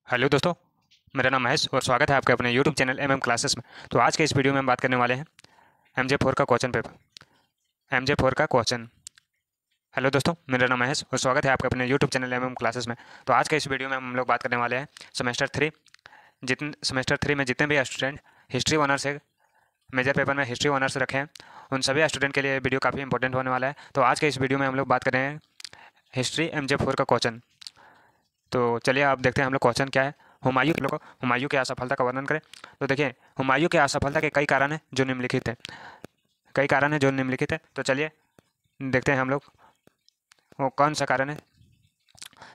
Hello दोस्तों। मेरा नाम महेश और स्वागत है आपके अपने यूट्यूब चैनल क्लासेस में। तो आज के इस वीडियो में हम बात करने वाले हैं MJ4 का क्वेश्चन पेपर। MJ4 का क्वेश्चन। हेलो दोस्तों, मेरा नाम महेश और स्वागत है आपके अपने यूट्यूब चैनल क्लासेस में। तो आज के इस वीडियो में हम लोग बात करने वाले हैं सेमेस्टर थ्री में जितने भी स्टूडेंट हिस्ट्री ऑनर्स है, मेजर पेपर में हिस्ट्री ऑनर्स रखे हैं, उन सभी स्टूडेंट के लिए वीडियो काफ़ी इंपॉर्टेंट होने वाला है। तो आज के इस वीडियो में हम लोग बात कर रहे हैं हिस्ट्री MJ4 का क्वेश्चन। तो चलिए आप देखते हैं हम लोग क्वेश्चन क्या है। हुमायूं की असफलता का वर्णन करें। तो देखिए, हुमायूं की असफलता के कई कारण हैं जो निम्नलिखित हैं। तो चलिए देखते हैं हम लोग वो कौन सा कारण है।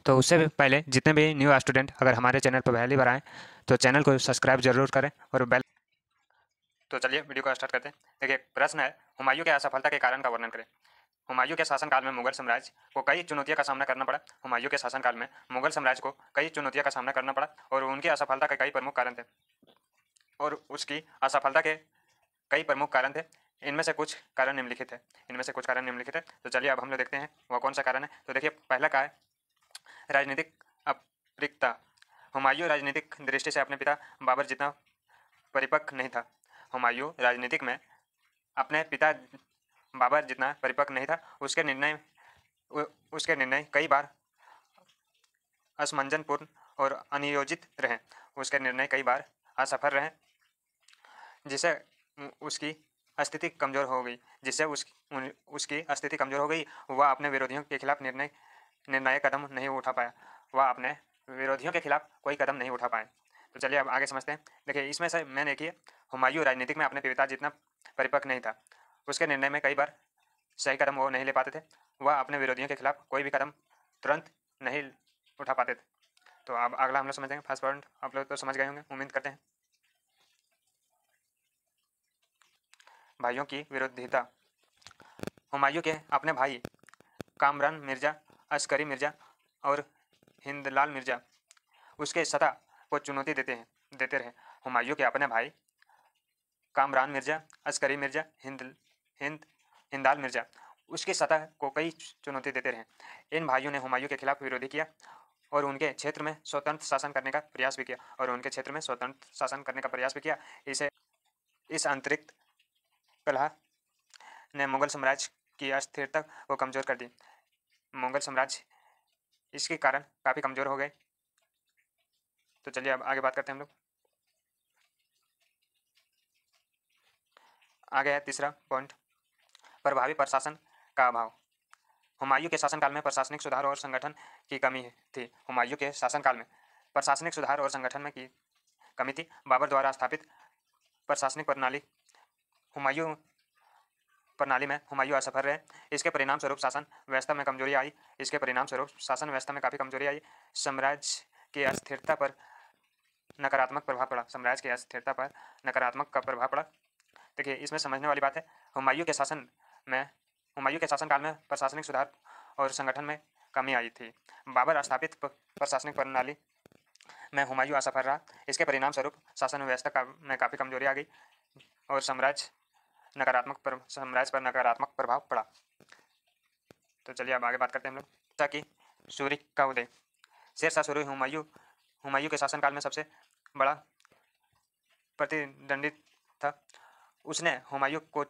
तो उससे भी पहले जितने भी न्यू स्टूडेंट अगर हमारे चैनल पर पहली बार आएँ तो चैनल को सब्सक्राइब जरूर करें और बेल। तो चलिए वीडियो को स्टार्ट करते हैं। देखिए, प्रश्न है हुमायूं की असफलता के कारण का वर्णन करें। हुमायूं के शासनकाल में मुगल साम्राज्य को कई चुनौतियों का सामना करना पड़ा। हुमायूं के शासनकाल में मुगल साम्राज्य को कई चुनौतियों का सामना करना पड़ा और उनकी असफलता के कई प्रमुख कारण थे। और उसकी असफलता के कई प्रमुख कारण थे। इनमें से कुछ कारण निम्नलिखित है। तो चलिए अब हम लोग देखते हैं वह कौन सा कारण है। तो देखिए, पहला का है राजनीतिक अपरिकता। हुमायूं राजनीतिक दृष्टि से अपने पिता बाबर जितना परिपक्व नहीं था। हुमायूं राजनीतिक में अपने पिता बाबर जितना परिपक्व नहीं था। उसके निर्णय कई बार असमंजसपूर्ण और अनियोजित रहे। उसके निर्णय कई बार असफल रहे, जिससे उसकी स्थिति कमजोर हो गई। उसकी स्थिति कमजोर हो गई। वह अपने विरोधियों के खिलाफ निर्णायक कदम नहीं उठा पाया। कोई कदम नहीं उठा पाए। तो चलिए अब आगे समझते हैं। देखिए, इसमें से मैंने एक ही हुमायूं राजनीतिक में अपने पिता जितना परिपक्व नहीं था। उसके निर्णय में कई बार सही कदम वो नहीं ले पाते थे। वह अपने विरोधियों के खिलाफ कोई भी कदम तुरंत नहीं उठा पाते थे। तो अब अगला हम लोग समझेंगे। फर्स्ट पॉइंट आप लोग तो समझ गए होंगे, उम्मीद करते हैं। भाइयों की विरोधिता। हुमायूं के अपने भाई कामरान मिर्जा, अस्करी मिर्जा और हिंदलाल मिर्जा उसके सत्ता को चुनौती देते रहे। हुमायूं के अपने भाई कामरान मिर्जा, अस्करी मिर्जा, हिंदाल मिर्जा उसकी सत्ता को कई चुनौती देते रहे। इन भाइयों ने हुमायूं के खिलाफ विरोधी किया और उनके क्षेत्र में स्वतंत्र शासन करने का प्रयास भी किया। इस आंतरिक कलह ने मुगल साम्राज्य की अस्थिरता को कमजोर कर दी। मुगल साम्राज्य इसके कारण काफ़ी कमजोर हो गए। तो चलिए अब आगे बात करते हैं हम लोग। आगे है तीसरा पॉइंट, प्रभावी प्रशासन का अभाव। हुमायूं के शासनकाल में प्रशासनिक सुधार और संगठन की कमी थी। हुमायूं के शासनकाल में प्रशासनिक सुधार और संगठन में की कमी थी। बाबर द्वारा स्थापित प्रशासनिक प्रणाली में हुमायूं असफल रहे। इसके परिणाम स्वरूप शासन व्यवस्था में काफ़ी कमजोरी आई। साम्राज्य की अस्थिरता पर नकारात्मक प्रभाव पड़ा। देखिए, इसमें समझने वाली बात है। हुमायूं के शासनकाल में प्रशासनिक सुधार और संगठन में कमी आई थी। बाबर स्थापित प्रशासनिक प्रणाली में हुमायूं असफल रहा। इसके परिणाम स्वरूप शासन व्यवस्था में काफ़ी कमजोरी आ गई और साम्राज्य पर नकारात्मक प्रभाव पड़ा। तो चलिए अब आगे बात करते हैं हम लोग। कि सूरी का उदय। शेरशाह सूरी हुमायूं के शासनकाल में सबसे बड़ा प्रतिद्वंदी था। उसने हुमायूं को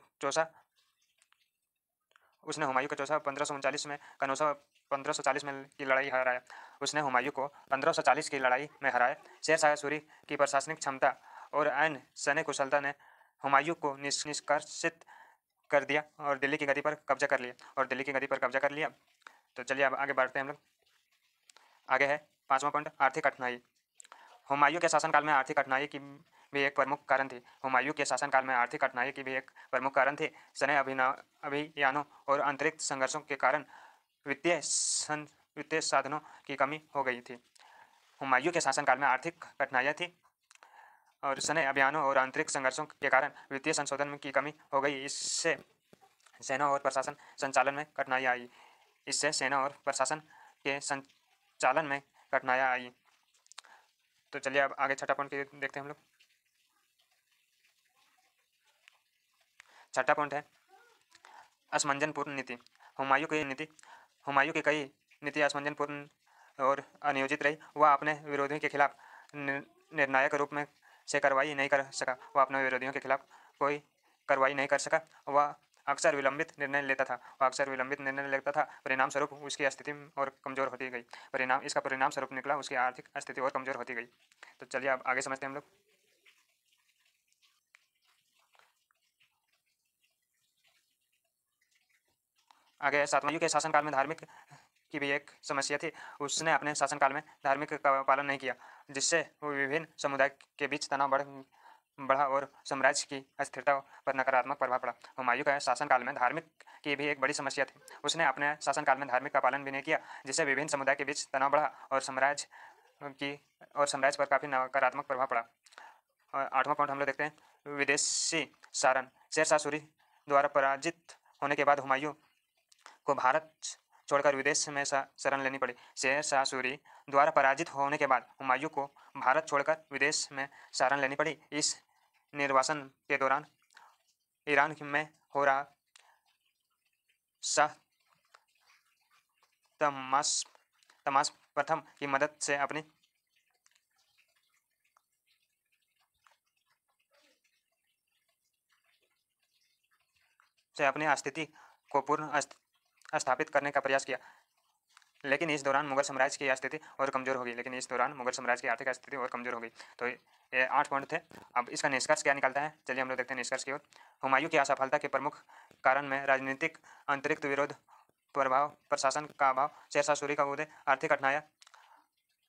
चौसा 1539 में कनौसा 1540 में की लड़ाई हराया। शेरशाह सूरी की प्रशासनिक क्षमता और अन्य सैन्य कुशलता ने हुमायूं को निष्कर्षित कर दिया और दिल्ली की गद्दी पर कब्जा कर लिया। तो चलिए अब आगे बढ़ते हैं हम लोग। आगे है पांचवा पॉइंट, आर्थिक कठिनाई। हुमायूं के शासनकाल में आर्थिक कठिनाई की भी एक प्रमुख कारण थी। सैन्य अभियानों और आंतरिक संघर्षों के कारण वित्तीय साधनों की कमी हो गई थी। हुमायूं के शासनकाल में आर्थिक कठिनाइयाँ थी और सैन्य अभियानों और आंतरिक संघर्षों के कारण वित्तीय संशोधन की कमी हो गई। इससे सेना और प्रशासन संचालन में कठिनाइयाँ आई। तो चलिए अब आगे छठा पॉइंट देखते हैं हम लोग। छठा पॉइंट है असमंजसपूर्ण नीति। हुमायूं की कई नीति असमंजसपूर्ण और अनियोजित रही। वह अपने विरोधियों के खिलाफ निर्णायक रूप में से कार्रवाई नहीं कर सका। वह अपने विरोधियों के खिलाफ कोई कार्रवाई नहीं कर सका। वह अक्सर विलंबित निर्णय लेता था। परिणाम स्वरूप उसकी स्थिति और कमजोर होती गई। इसका परिणाम स्वरूप निकला उसकी आर्थिक स्थिति और कमजोर होती गई। तो चलिए अब आगे समझते हैं हम लोग। आगे सातवां के शासनकाल में धार्मिक की भी एक समस्या थी। उसने अपने शासनकाल में धार्मिक का पालन नहीं किया, जिससे विभिन्न समुदाय के बीच तनाव बढ़ा और साम्राज्य की अस्थिरता पर नकारात्मक प्रभाव पड़ा। हुमायूं का शासनकाल में धार्मिक की भी एक बड़ी समस्या थी। उसने अपने शासनकाल में धार्मिक का पालन भी नहीं किया, जिससे विभिन्न समुदाय के बीच तनाव बढ़ा और साम्राज्य पर काफ़ी नकारात्मक प्रभाव पड़ा। आठवां पॉइंट हम लोग देखते हैं, विदेशी सारण। शेरशाह सूरी द्वारा पराजित होने के बाद हुमायूं को भारत छोड़कर विदेश में शरण लेनी पड़ी। शेरशाह सूरी द्वारा पराजित होने के बाद हुमायूं को भारत छोड़कर विदेश में शरण लेनी पड़ी। इस निर्वासन के दौरान ईरान में हो रहा शाह तमास प्रथम की मदद से अपनी स्थिति को पुनः स्थापित करने का प्रयास किया, लेकिन इस दौरान मुगल साम्राज्य की स्थिति और कमजोर हो गई। मुगल साम्राज्य की आर्थिक स्थिति और कमजोर हो गई। तो ये 8 पॉइंट थे। अब इसका निष्कर्ष क्या निकलता है, चलिए हम लोग देखते हैं निष्कर्ष की ओर। हुमायूं की असफलता के प्रमुख कारण में राजनीतिक आंतरिक विरोध, प्रभाव, प्रशासन का अभाव, शेरशाह सूरी का उदय, आर्थिक कठिनाइयाँ,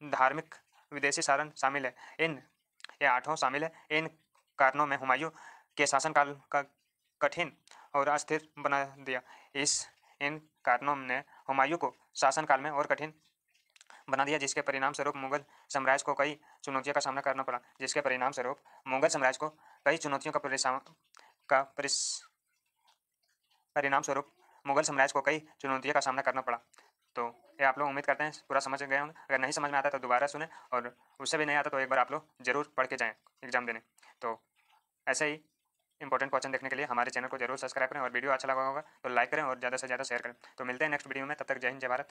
धार्मिक विदेशी शासन शामिल है। ये 8 शामिल है। इन कारणों में हुमायूं के शासनकाल का कठिन और अस्थिर बना दिया। इन कारणों ने हुमायूं को शासनकाल में और कठिन बना दिया, जिसके परिणाम स्वरूप मुगल साम्राज्य को कई चुनौतियों का सामना करना पड़ा। तो ये आप लोग उम्मीद करते हैं पूरा समझ गए होंगे। अगर नहीं समझ में आता तो दोबारा सुने, और उससे भी नहीं आता तो एक बार आप लोग जरूर पढ़ के जाएँ एग्जाम देने। तो ऐसे ही इंपॉर्टेंट क्वेश्चन देखने के लिए हमारे चैनल को जरूर सब्सक्राइब करें, और वीडियो अच्छा लगा होगा तो लाइक करें और ज़्यादा से ज़्यादा शेयर करें। तो मिलते हैं नेक्स्ट वीडियो में, तब तक जय हिंद, जय भारत।